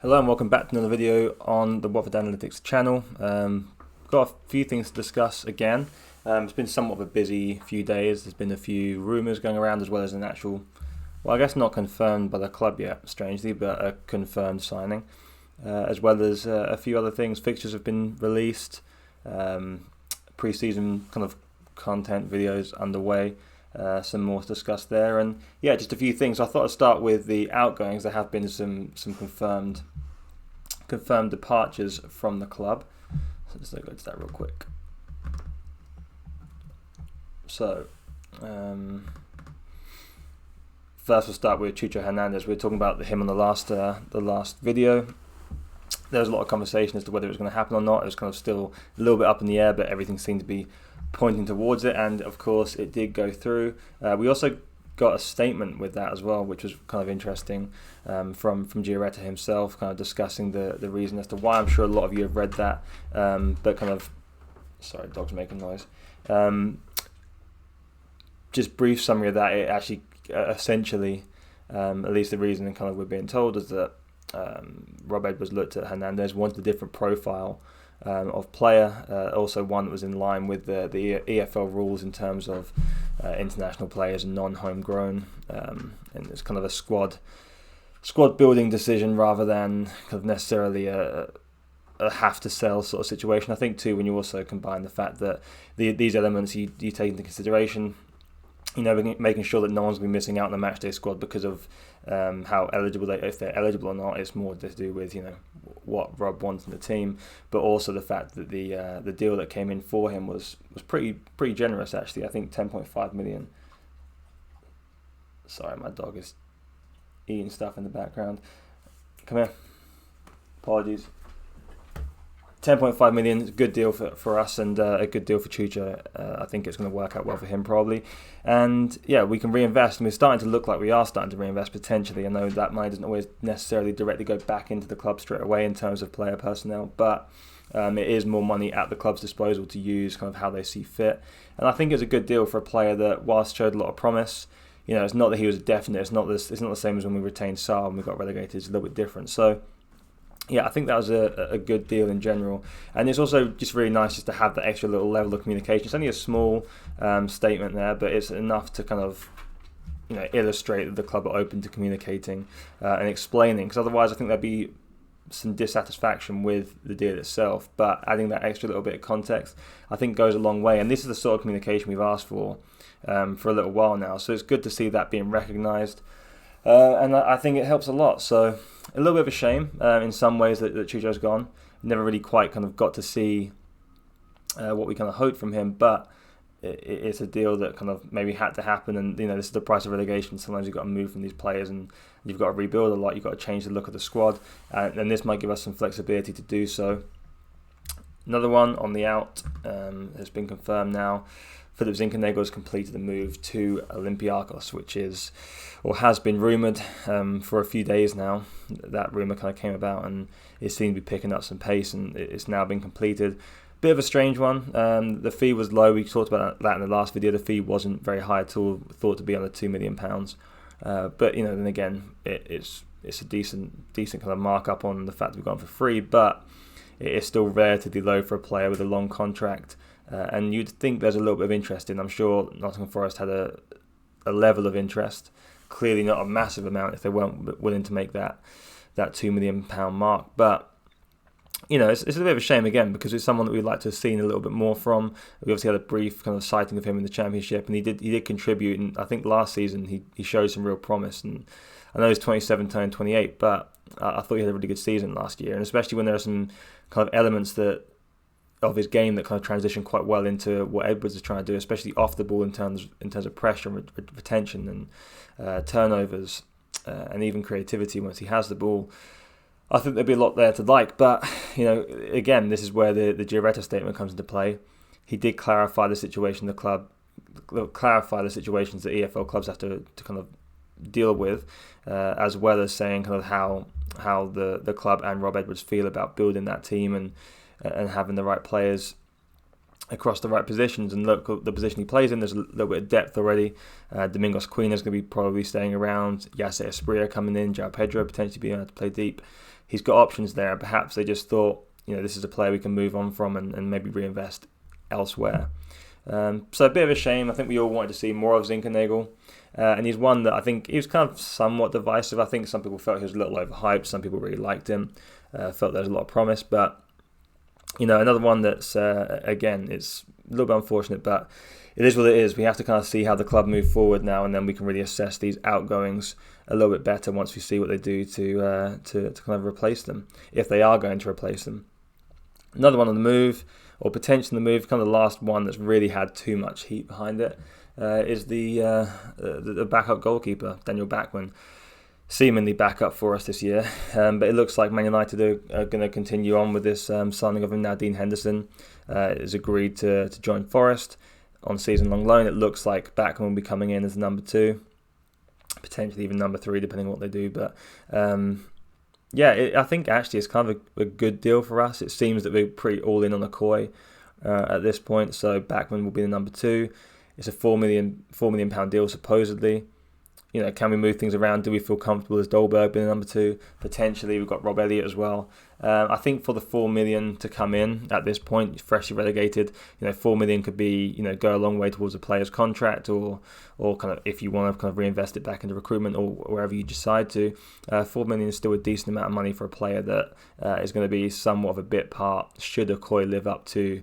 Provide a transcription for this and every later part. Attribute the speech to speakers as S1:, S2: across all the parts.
S1: Hello and welcome back to another video on the Watford Analytics channel. Got a few things to discuss again. It's been somewhat of a busy few days. There's been a few rumours going around as well as an actual, well, I guess not confirmed by the club yet, strangely, but a confirmed signing. As well as a few other things. Fixtures have been released. Preseason kind of content videos underway. Some more to discuss there, and yeah, just a few things. I thought I'd start with the outgoings. There have been some confirmed departures from the club. So let's go to that real quick. So first we'll start with Chicho Hernandez. We were talking about him on the last video. There was a lot of conversation as to whether it was going to happen or not. It was kind of still a little bit up in the air, but everything seemed to be pointing towards it, and of course it did go through. We also got a statement with that as well, which was kind of interesting, from Gioretta himself, kind of discussing the reason as to why. I'm sure a lot of you have read that, but kind of, sorry, dog's making noise. Just brief summary of that. It actually essentially, at least the reason and kind of we're being told is that Rob Edwards looked at Hernandez, wanted a different profile of player, also one that was in line with the EFL rules in terms of international players and non-homegrown, and it's kind of a squad building decision rather than kind of necessarily a have to sell sort of situation. I think too, when you also combine the fact that these elements you take into consideration, you know, making sure that no one's going to be missing out on the matchday squad because of how eligible if they're eligible or not. It's more to do with, you know, what Rob wants in the team, but also the fact that the deal that came in for him was pretty generous actually. I think 10.5 million. Sorry, my dog is eating stuff in the background. Come here. Apologies. 10.5 million is a good deal for us, and a good deal for Chucha. I think it's going to work out well for him probably. And yeah, we can reinvest, and we're starting to look like we are starting to reinvest potentially. I know that money doesn't always necessarily directly go back into the club straight away in terms of player personnel, but it is more money at the club's disposal to use kind of how they see fit. And I think it's a good deal for a player that, whilst showed a lot of promise, you know, it's not that he was definite. It's not the same as when we retained Saar and we got relegated. It's a little bit different. So yeah, I think that was a good deal in general. And it's also just really nice just to have that extra little level of communication. It's only a small statement there, but it's enough to kind of, you know, illustrate that the club are open to communicating and explaining. Because otherwise I think there'd be some dissatisfaction with the deal itself. But adding that extra little bit of context, I think goes a long way. And this is the sort of communication we've asked for a little while now. So it's good to see that being recognised. And I think it helps a lot. So a little bit of a shame in some ways that Chucho's gone. Never really quite kind of got to see what we kind of hoped from him, but it's a deal that kind of maybe had to happen. And you know, this is the price of relegation. Sometimes you've got to move from these players, and you've got to rebuild a lot. You've got to change the look of the squad, and this might give us some flexibility to do so. Another one on the out has been confirmed now. Philip Zinkenegger has completed the move to Olympiacos, which is, or has been rumoured for a few days now. That rumour kind of came about and it seemed to be picking up some pace, and it's now been completed. Bit of a strange one. The fee was low. We talked about that in the last video. The fee wasn't very high at all, thought to be under £2 million. But you know, then again, it's a decent kind of markup on the fact that we've gone for free, but it is still relatively low for a player with a long contract. And you'd think there's a little bit of interest in. I'm sure Nottingham Forest had a level of interest. Clearly not a massive amount if they weren't willing to make that £2 million mark. But you know, it's a bit of a shame again, because it's someone that we'd like to have seen a little bit more from. We obviously had a brief kind of sighting of him in the Championship, and he did contribute. And I think last season he showed some real promise. And I know he's 27, turning 28, but I thought he had a really good season last year. And especially when there are some kind of elements of his game that kind of transition quite well into what Edwards is trying to do, especially off the ball in terms of pressure and retention and turnovers and even creativity once he has the ball. I think there'd be a lot there to like, but you know, again, this is where the Gioretta statement comes into play. He did clarify the situation clarify the situations that EFL clubs have to kind of deal with, as well as saying kind of how the club and Rob Edwards feel about building that team and having the right players across the right positions, and look at the position he plays in. There's a little bit of depth already. Domingos Queen is going to be probably staying around. Yasser Esprilla coming in. João Pedro potentially being able to play deep. He's got options there. Perhaps they just thought, this is a player we can move on from and maybe reinvest elsewhere. So a bit of a shame. I think we all wanted to see more of Zinkenegger. And he's one that I think he was kind of somewhat divisive. I think some people felt he was a little overhyped. Some people really liked him. Felt there was a lot of promise. But, another one that's, again, it's a little bit unfortunate, but it is what it is. We have to kind of see how the club move forward now, and then we can really assess these outgoings a little bit better once we see what they do to kind of replace them, if they are going to replace them. Another one on the move, or potentially on the move, kind of the last one that's really had too much heat behind it, is the backup goalkeeper, Daniel Bachmann, seemingly back up for us this year. But it looks like Man United are going to continue on with this signing of him now. Dean Henderson has agreed to join Forest on season-long loan. It looks like Bachmann will be coming in as number 2, potentially even number 3, depending on what they do. But I think actually it's kind of a good deal for us. It seems that we're pretty all in on Okoye at this point. So Bachmann will be the number 2. It's a £4 million deal supposedly. Can we move things around? Do we feel comfortable as Dolberg being number 2? Potentially, we've got Rob Elliott as well. I think for the $4 million to come in at this point, freshly relegated, $4 million could be, go a long way towards a player's contract, or kind of if you want to kind of reinvest it back into recruitment or wherever you decide to. $4 million is still a decent amount of money for a player that is going to be somewhat of a bit part. Should Okoye live up to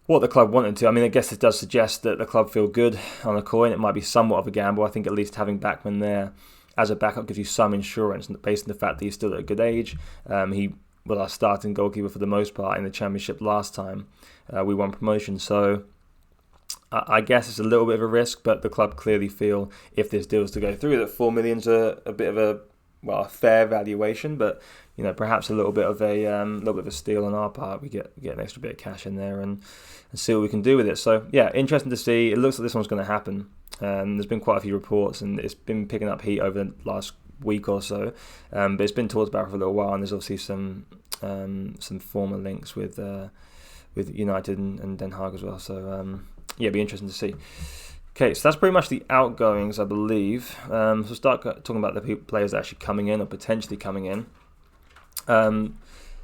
S1: what the club wanted to? I mean, I guess it does suggest that the club feel good on Okoye, and it might be somewhat of a gamble. I think at least having Bachmann there as a backup gives you some insurance based on the fact that he's still at a good age. He was our starting goalkeeper for the most part in the Championship last time we won promotion. So I guess it's a little bit of a risk, but the club clearly feel if this deal is to go through that $4 million's a bit of a fair valuation, but perhaps a little bit of a steal on our part. We get an extra bit of cash in there and see what we can do with it. So yeah, interesting to see. It looks like this one's going to happen. There's been quite a few reports, and it's been picking up heat over the last week or so. But it's been talked about for a little while, and there's obviously some former links with United and Den Haag as well. So it'd be interesting to see. Okay, so that's pretty much the outgoings, I believe. So we'll start talking about the players that are actually coming in or potentially coming in.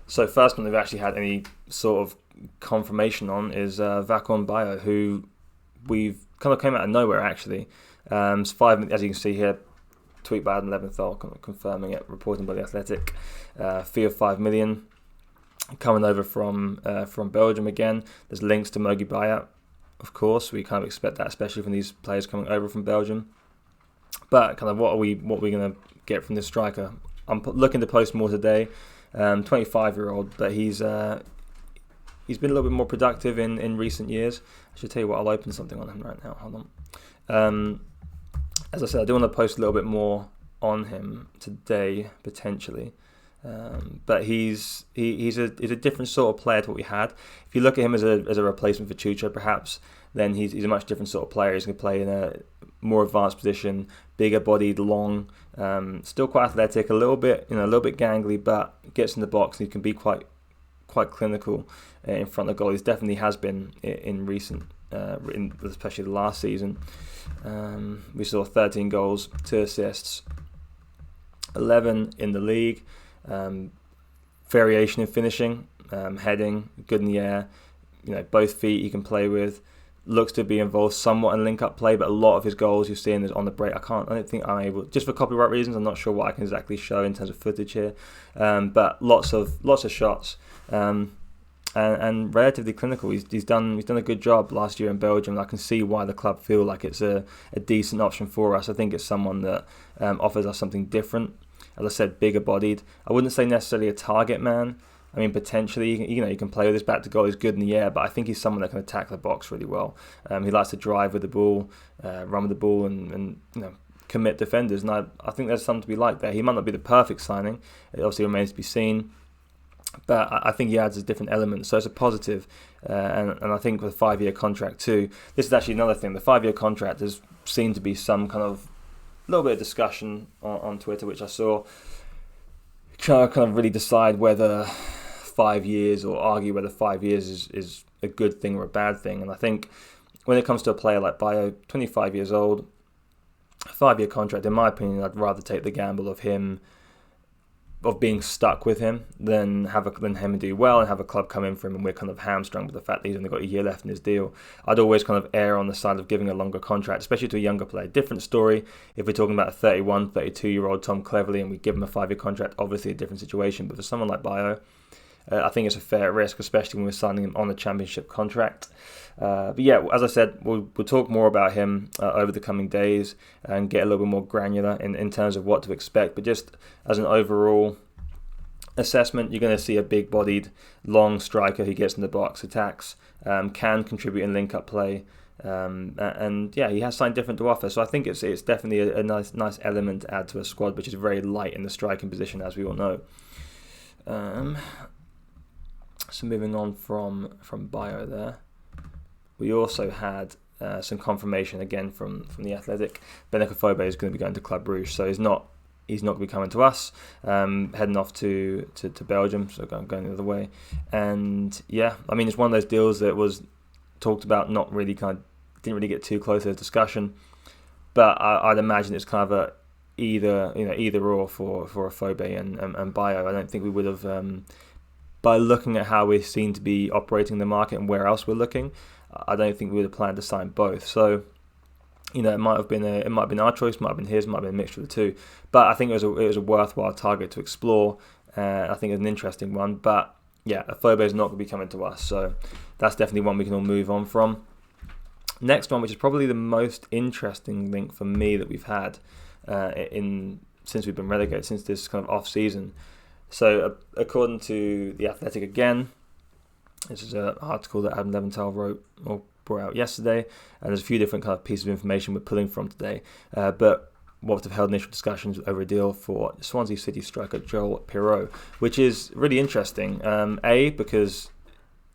S1: So first one they've actually had any sort of confirmation on is Vakon Bayo, who we've kind of came out of nowhere actually. It's 5, as you can see here, tweet by Adam Leventhal confirming it, reporting by The Athletic. Fee of $5 million coming over from Belgium again. There's links to Mogi Bayat, of course. We kind of expect that, especially from these players coming over from Belgium. But kind of what are we going to get from this striker? I'm looking to post more today. 25-year-old, but he's been a little bit more productive in recent years. I should tell you what, I'll open something on him right now. Hold on. As I said, I do want to post a little bit more on him today, potentially. But he's a different sort of player to what we had. If you look at him as a replacement for Chucho, perhaps, then he's a much different sort of player. He's going to play in a more advanced position, bigger bodied, long, still quite athletic, a little bit gangly, but gets in the box and he can be quite clinical in front of goal. He definitely has been in recent, especially the last season. We saw 13 goals, 2 assists, 11 in the league. Variation in finishing, heading, good in the air. Both feet he can play with. Looks to be involved somewhat in link-up play, but a lot of his goals you're seeing is on the break. I don't think I'm able, just for copyright reasons, I'm not sure what I can exactly show in terms of footage here. But lots of shots, and relatively clinical. He's done a good job last year in Belgium. I can see why the club feel like it's a decent option for us. I think it's someone that offers us something different. As I said, bigger bodied. I wouldn't say necessarily a target man. I mean, potentially, you can play with his back to goal. He's good in the air, but I think he's someone that can attack the box really well. He likes to drive with the ball, run with the ball, and commit defenders. And I think there's something to be like there. He might not be the perfect signing. It obviously remains to be seen. But I think he adds a different element, so it's a positive. And I think with a 5-year contract too, this is actually another thing. The 5-year contract has seemed to be some kind of little bit of discussion on Twitter, which I saw. Trying to kind of really decide whether 5 years, or argue whether 5 years is a good thing or a bad thing. And I think when it comes to a player like Bayo, 25 years old, 5-year contract, in my opinion, I'd rather take the gamble of being stuck with him than him do well and have a club come in for him and we're kind of hamstrung with the fact that he's only got a year left in his deal. I'd always kind of err on the side of giving a longer contract, especially to a younger player. Different story if we're talking about a 31, 32-year-old Tom Cleverley and we give him a 5-year contract, obviously a different situation. But for someone like Bayo, I think it's a fair risk, especially when we're signing him on a championship contract. But yeah, as I said, we'll talk more about him over the coming days and get a little bit more granular in terms of what to expect. But just as an overall assessment, you're going to see a big-bodied, long striker who gets in the box, attacks, can contribute in link-up play. And yeah, he has something different to offer. So I think it's definitely a nice element to add to a squad, which is very light in the striking position, as we all know. So moving on from Bayo there, we also had some confirmation again from the Athletic. Benakofobe is going to be going to Club Brugge, so he's not going to be coming to us. Heading off to Belgium, so going the other way. And yeah, I mean, it's one of those deals that was talked about, not really didn't really get too close to the discussion. But I'd imagine it's kind of either or for Afobe and Bayo. I don't think we would have. By looking at how we seem to be operating the market and where else we're looking, I don't think we would have planned to sign both. So, it might have been our choice, might have been his, might have been a mixture of the two. But I think it was a worthwhile target to explore. I think it's an interesting one. But yeah, Afobe is not going to be coming to us, so that's definitely one we can all move on from. Next one, which is probably the most interesting link for me that we've had since we've been relegated, since this kind of off season. So, according to the Athletic again, this is an article that Adam Leventhal brought out yesterday, and there's a few different kind of pieces of information we're pulling from today. But what have held initial discussions over a deal for Swansea City striker Joel Pirro, which is really interesting. Because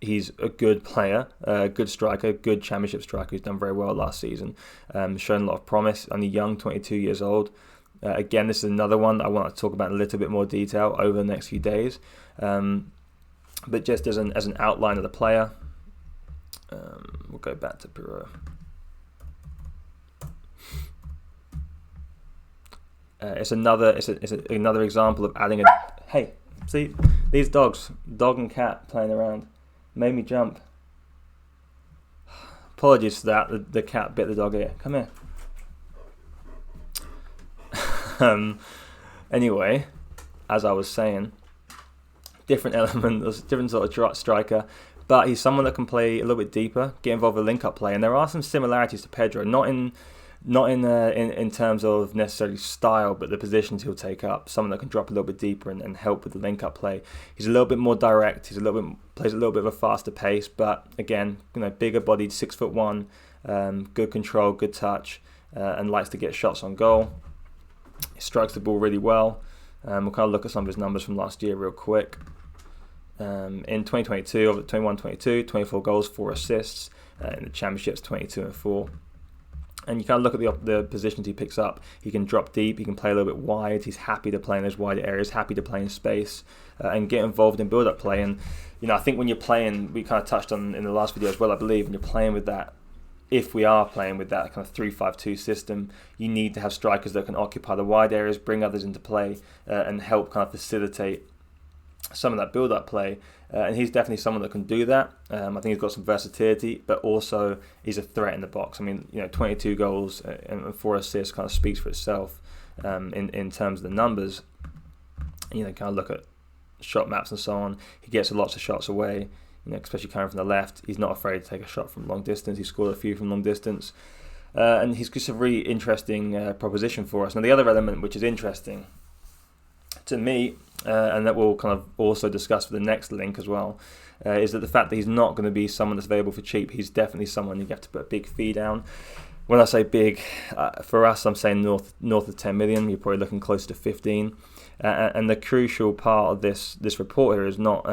S1: he's a good player, a good striker, good championship striker who's done very well last season, shown a lot of promise, only young, 22 years old. Again, this is another one that I want to talk about in a little bit more detail over the next few days. But just as an outline of the player, we'll go back to Pirro. It's another example of adding a. Hey, see these dogs, dog and cat playing around, made me jump. Apologies for that. The cat bit the dog ear. Come here. Anyway, as I was saying, different element, different sort of striker, but he's someone that can play a little bit deeper, get involved with link-up play, and there are some similarities to Pedro, not in terms of necessarily style, but the positions he'll take up. Someone that can drop a little bit deeper and help with the link-up play. He's a little bit more direct. Plays a little bit of a faster pace, but again, bigger-bodied, 6'1", good control, good touch, and likes to get shots on goal. He strikes the ball really well. We'll kind of look at some of his numbers from last year real quick. In 2022, 21-22, 24 goals, 4 assists. In the Championships, 22 and 4. And you kind of look at the positions he picks up. He can drop deep, he can play a little bit wide. He's happy to play in those wider areas, happy to play in space, and get involved in build-up play. And I think when you're playing, we kind of touched on in the last video as well, I believe, when you're playing with that, if we are playing with that kind of 3-5-2 system, you need to have strikers that can occupy the wide areas, bring others into play, and help kind of facilitate some of that build-up play. And he's definitely someone that can do that. I think he's got some versatility, but also he's a threat in the box. I mean, 22 goals and 4 assists kind of speaks for itself in terms of the numbers. Kind of look at shot maps and so on. He gets lots of shots away. Especially coming from the left, he's not afraid to take a shot from long distance. He scored a few from long distance, and he's just a really interesting proposition for us. Now, the other element which is interesting to me, and that we'll kind of also discuss for the next link as well, is that the fact that he's not going to be someone that's available for cheap. He's definitely someone you have to put a big fee down. When I say big, for us, I'm saying north of 10 million. You're probably looking closer to 15. And the crucial part of this report here is not.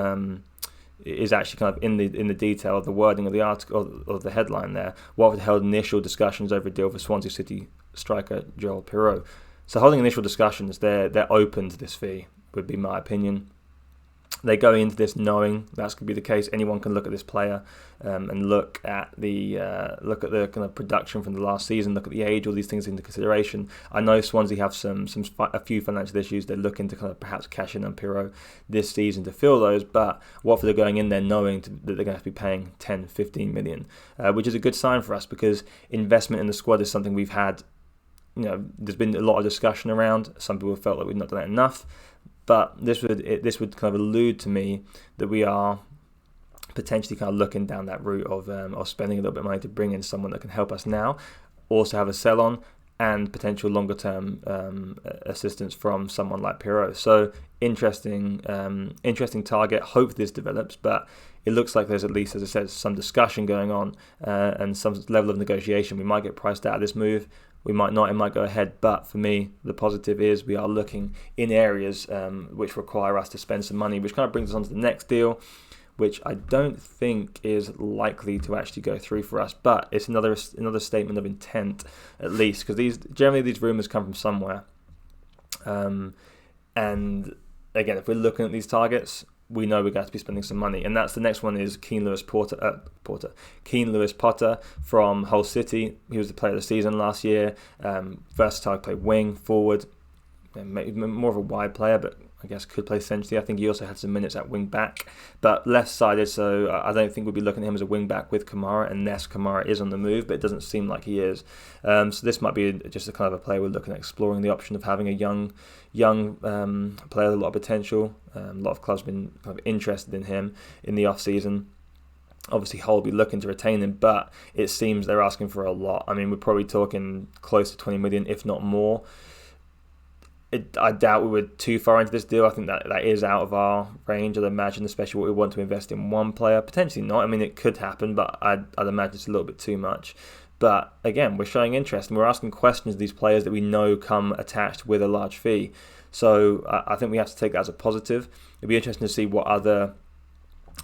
S1: Is actually kind of in the detail of the wording of the article or the headline there. What have held initial discussions over a deal for Swansea City striker Joel Pirro? So holding initial discussions, they're open to this fee, would be my opinion. they're going into this knowing that's going to be the case. Anyone can look at this player and look at the kind of production from the last season, look at the age, all these things into consideration. I know Swansea have a few financial issues. They're looking to kind of perhaps cash in on Pirro this season to fill those, but Watford are going in there knowing that they're going to have to be paying 10, 15 million, which is a good sign for us, because investment in the squad is something we've had. There's been a lot of discussion around. Some people felt like we've not done it enough. But this would kind of allude to me that we are potentially kind of looking down that route of spending a little bit of money to bring in someone that can help us now, also have a sell on, and potential longer term assistance from someone like Pirro. So interesting target. Hope this develops, but it looks like there's, at least, as I said, some discussion going on and some level of negotiation. We might get priced out of this move. We might not, it might go ahead, but for me, the positive is we are looking in areas which require us to spend some money, which kind of brings us on to the next deal, which I don't think is likely to actually go through for us, but it's another statement of intent, at least, because generally these rumours come from somewhere. And again, if we're looking at these targets, we know we're going to be spending some money, and that's the next one is Keane Lewis Potter from Hull City. He was the player of the season last year. Versatile, play wing, forward, more of a wide player, but I guess could play centrally. I think he also had some minutes at wing back, but left-sided, so I don't think we'd be looking at him as a wing back with Kamara, unless Kamara is on the move, but it doesn't seem like he is. So this might be just a kind of a player we're looking at exploring the option of having a young player with a lot of potential. A lot of clubs have been kind of interested in him in the off-season. Obviously, Hull will be looking to retain him, but it seems they're asking for a lot. I mean, we're probably talking close to 20 million, if not more. I doubt we were too far into this deal. I think that is out of our range. I'd imagine, especially what we want to invest in one player. Potentially not. I mean, it could happen, but I'd imagine it's a little bit too much. But again, we're showing interest and we're asking questions of these players that we know come attached with a large fee. So I think we have to take that as a positive. It'd be interesting to see what other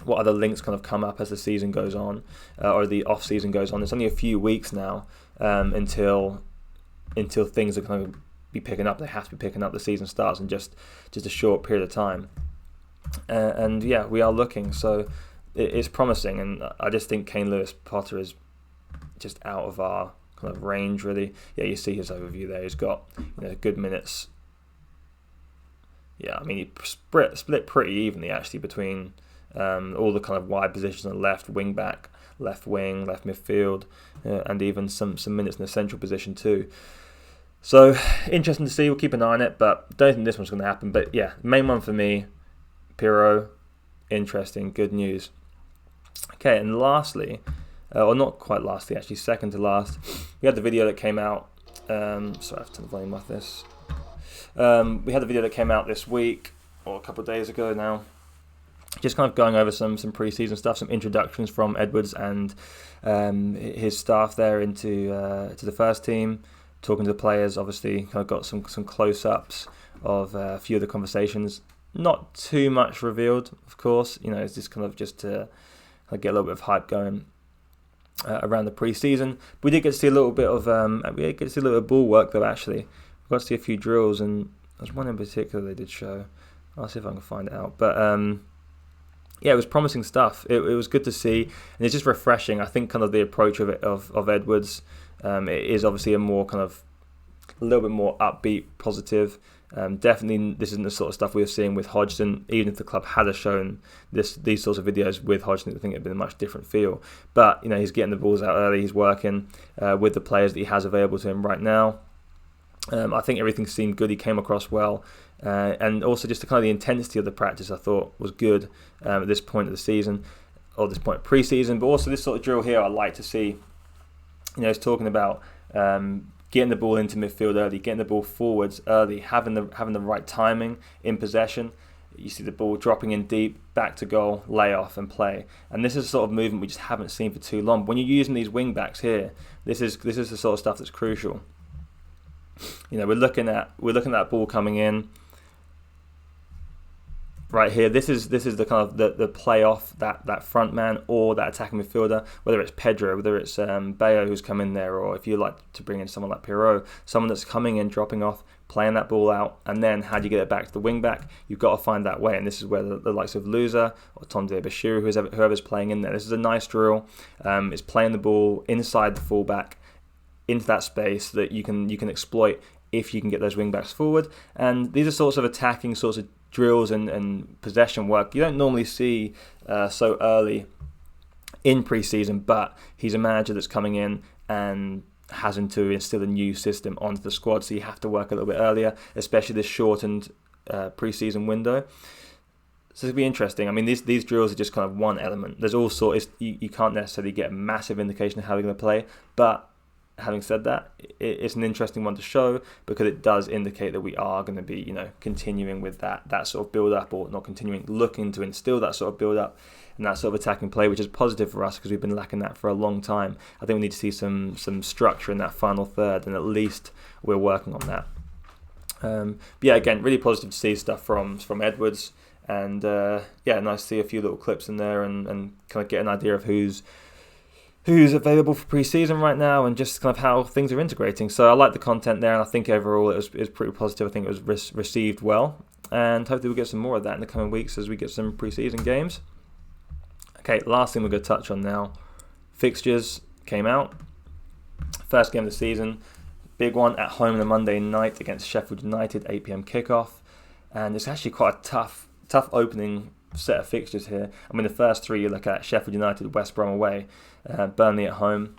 S1: links kind of come up as the season goes on, or the off season goes on. It's only a few weeks now until things are kind of be picking up. They have to be picking up. The season starts in just a short period of time, and yeah, we are looking. So it's promising, and I just think Keane Lewis Potter is just out of our kind of range, really. Yeah, you see his overview there. He's got good minutes. Yeah, I mean, he split pretty evenly actually between all the kind of wide positions on the left, wing back, left wing, left midfield, and even some minutes in the central position too. So interesting to see. We'll keep an eye on it, but don't think this one's going to happen. But yeah, main one for me, Pirro, interesting, good news. Okay, and lastly, or not quite lastly, actually second to last, we had the video that came out. Sorry, I have to turn the volume off this. We had the video that came out this week, or a couple of days ago now, just kind of going over some pre-season stuff, some introductions from Edwards and his staff there into to the first team, talking to the players. Obviously, kind of got some close-ups of a few of the conversations. Not too much revealed, of course. It's just kind of just to get a little bit of hype going around the pre-season. We did get to see a little bit of ball work though. Actually, we got to see a few drills, and there's one in particular they did show. I'll see if I can find it out. But yeah, it was promising stuff. It was good to see, and it's just refreshing. I think kind of the approach of Edwards. It is obviously a little bit more upbeat, positive. Definitely, this isn't the sort of stuff we were seeing with Hodgson. Even if the club had shown these sorts of videos with Hodgson, I think it'd been a much different feel. But he's getting the balls out early. He's working with the players that he has available to him right now. I think everything seemed good. He came across well, and also just the intensity of the practice I thought was good at this point of the season, or this point of pre-season. But also this sort of drill here, I like to see. He's talking about getting the ball into midfield early, getting the ball forwards early, having the right timing in possession. You see the ball dropping in deep, back to goal, lay off and play. And this is the sort of movement we just haven't seen for too long. When you're using these wing backs here, this is the sort of stuff that's crucial. We're looking at that ball coming in. Right here, this is the kind of the play off that front man or that attacking midfielder, whether it's Pedro, whether it's Bayo who's come in there, or if you like to bring in someone like Pirro, someone that's coming in, dropping off, playing that ball out, and then how do you get it back to the wing back? You've got to find that way, and this is where the likes of Loser or Tom Bashiru, whoever's playing in there, this is a nice drill. It's playing the ball inside the fullback into that space that you can exploit if you can get those wing backs forward. And these are sorts of attacking sorts of drills and possession work you don't normally see so early in pre-season, but he's a manager that's coming in and having to instill a new system onto the squad, so you have to work a little bit earlier, especially this shortened pre-season window. So it'll be interesting. I mean, these drills are just kind of one element. There's all sorts. You can't necessarily get a massive indication of how they're going to play, but having said that, it's an interesting one to show because it does indicate that we are going to be, continuing with that sort of build-up, or not continuing, looking to instill that sort of build-up and that sort of attacking play, which is positive for us because we've been lacking that for a long time. I think we need to see some structure in that final third, and at least we're working on that. But yeah, again, really positive to see stuff from Edwards, and nice to see a few little clips in there and kind of get an idea of who's available for pre-season right now, and just kind of how things are integrating. So I like the content there, and I think overall it was pretty positive. I think it was received well, and hopefully we'll get some more of that in the coming weeks as we get some pre-season games. Okay, last thing we're going to touch on now. Fixtures came out. First game of the season. Big one at home on a Monday night against Sheffield United, 8 p.m. kickoff. And it's actually quite a tough opening set of fixtures here. I mean, the first three you look at: Sheffield United, West Brom away, Burnley at home.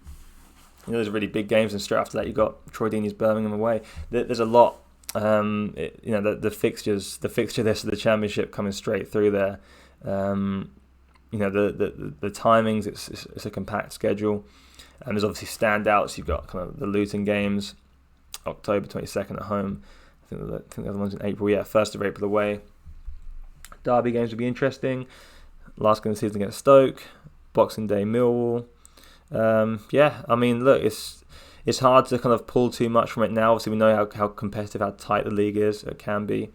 S1: Those are really big games, and straight after that you've got Troy Deeney's Birmingham away. There's a lot. The fixture list of the Championship coming straight through there. The timings, it's a compact schedule, and there's obviously standouts. You've got kind of the Luton games, October 22nd at home. I think the other one's in April. Yeah, 1st of April away. Derby games will be interesting. Last game of the season against Stoke, Boxing Day Millwall. I mean, look, it's hard to kind of pull too much from it now. Obviously, we know how competitive, how tight the league is. It can be,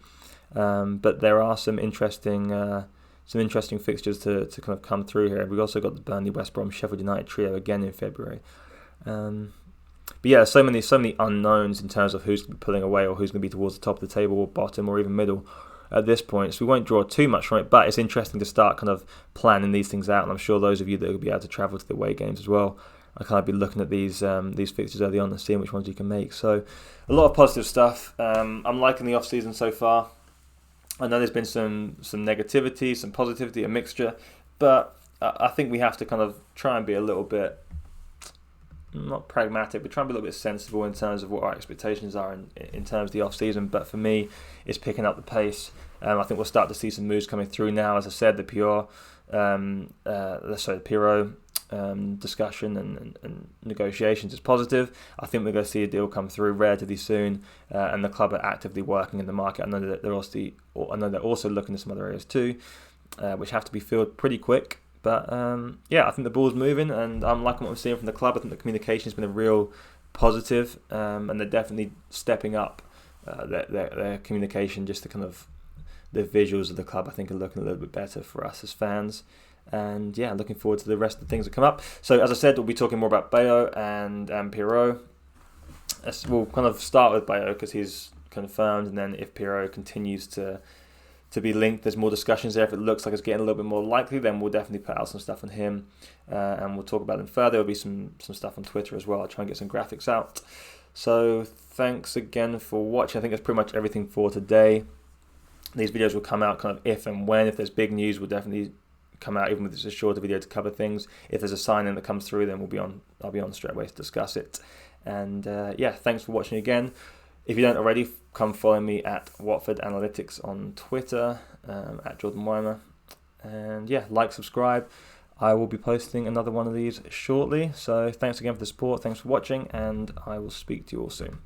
S1: but there are some interesting fixtures to kind of come through here. We've also got the Burnley, West Brom, Sheffield United trio again in February. But yeah, so many unknowns in terms of who's pulling away or who's going to be towards the top of the table or bottom or even middle at this point. So we won't draw too much from it, but it's interesting to start kind of planning these things out. And I'm sure those of you that will be able to travel to the away games as well are kind of be looking at these fixtures early on and seeing which ones you can make. So a lot of positive stuff. I'm liking the off-season so far. I know there's been some negativity, some positivity, a mixture, but I think we have to kind of try and be a little bit, not pragmatic, but try and be a little bit sensible in terms of what our expectations are in terms of the off-season. But for me, it's picking up the pace. I think we'll start to see some moves coming through now. As I said, the Pirro discussion and negotiations is positive. I think we're going to see a deal come through relatively soon, and the club are actively working in the market. I know that they're also looking at some other areas too, which have to be filled pretty quick. But I think the ball's moving, and I'm liking what we're seeing from the club. I think the communication has been a real positive, and they're definitely stepping up their communication. Just to kind of the visuals of the club, I think, are looking a little bit better for us as fans. And yeah, looking forward to the rest of the things that come up. So as I said, we'll be talking more about Bayo and Pirro. We'll kind of start with Bayo because he's confirmed, and then if Pirro continues to be linked, there's more discussions there. If it looks like it's getting a little bit more likely, then we'll definitely put out some stuff on him, and we'll talk about them further. There'll be some stuff on Twitter as well. I'll try and get some graphics out. So thanks again for watching. I think that's pretty much everything for today. These videos will come out kind of if and when. If there's big news, we'll definitely come out, even if it's a shorter video to cover things. If there's a sign-in that comes through, then I'll be on straight away to discuss it. And thanks for watching again. If you don't already, come follow me at Watford Analytics on Twitter, at Jordan Weimer. And like, subscribe. I will be posting another one of these shortly. So thanks again for the support. Thanks for watching, and I will speak to you all soon.